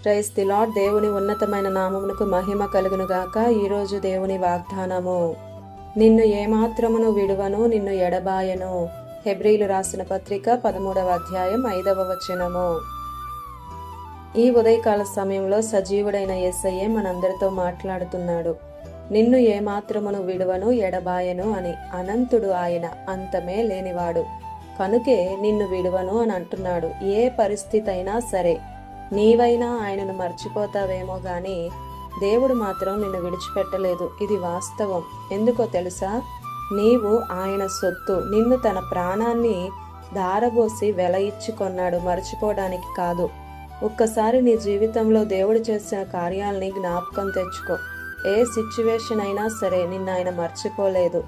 Praise the lord. దేవుని ఉన్నతమైన నామమునకు మహిమ కలుగును గాక. ఈరోజు దేవుని వాగ్దానము, నిన్ను ఏమాత్రమును విడువను, నిన్ను ఎడబాయను. హెబ్రీలు రాసిన పత్రిక 13వ అధ్యాయం 5వ వచనము. ఈ ఉదయకాల సమయంలో సజీవుడైన యేసయ్యే మనందరితో మాట్లాడుతున్నాడు. నిన్ను ఏమాత్రమును విడువను, ఎడబాయను అని. అనంతుడు ఆయన, అంతమే లేనివాడు. కనుకే నిన్ను విడువను అని అంటున్నాడు. ఏ పరిస్థితి అయినా సరే నీవైనా ఆయనను మర్చిపోతావేమో గాని దేవుడు మాత్రం నిన్ను విడిచిపెట్టలేదు. ఇది వాస్తవం. ఎందుకో తెలుసా? నీవు ఆయన సొత్తు. నిన్ను తన ప్రాణాన్ని ధారబోసి వెల ఇచ్చి కొన్నాడు, మర్చిపోవడానికి కాదు. ఒక్కసారి నీ జీవితంలో దేవుడు చేసిన కార్యాలని జ్ఞాపకం తెచ్చుకో. ఏ సిచ్యువేషన్ అయినా సరే నిన్ను ఆయన మర్చిపోలేదు.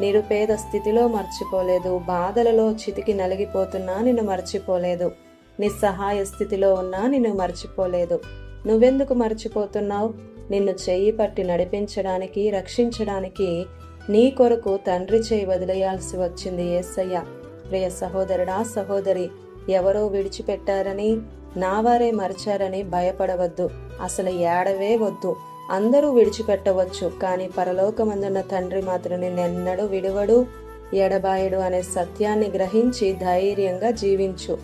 నిరుపేద స్థితిలో మర్చిపోలేదు. బాధలలో చితికి నలిగిపోతున్నా నిన్ను మర్చిపోలేదు. నిస్సహాయ స్థితిలో ఉన్నా నిన్ను మర్చిపోలేదు. నువ్వెందుకు మర్చిపోతున్నావు? నిన్ను చెయ్యి పట్టి నడిపించడానికి, రక్షించడానికి నీ కొరకు తండ్రి చేయి వదిలేయాల్సి వచ్చింది యేసయ్య. ప్రియ సహోదరుడా, సహోదరి, ఎవరో విడిచిపెట్టారని, నావారే మరిచారని భయపడవద్దు. అసలు ఏడవే వద్దు. అందరూ విడిచిపెట్టవచ్చు, కానీ పరలోకమందున్న తండ్రి మాత్రం నిన్నెన్నడూ విడువడు, ఎడబాయడు అనే సత్యాన్ని గ్రహించి ధైర్యంగా జీవించు.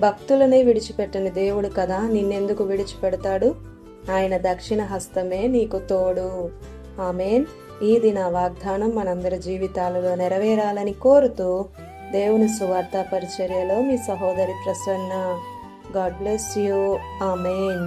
భక్తులనే విడిచిపెట్టని దేవుడు కదా, నిన్నెందుకు విడిచిపెడతాడు? ఆయన దక్షిణ హస్తమే నీకు తోడు. ఆమేన్. ఈ దిన వాగ్దానం మనందరి జీవితాలలో నెరవేరాలని కోరుతూ దేవుని సువార్త పరిచర్యలో మీ సహోదరి Prasanna. God bless you. Amen.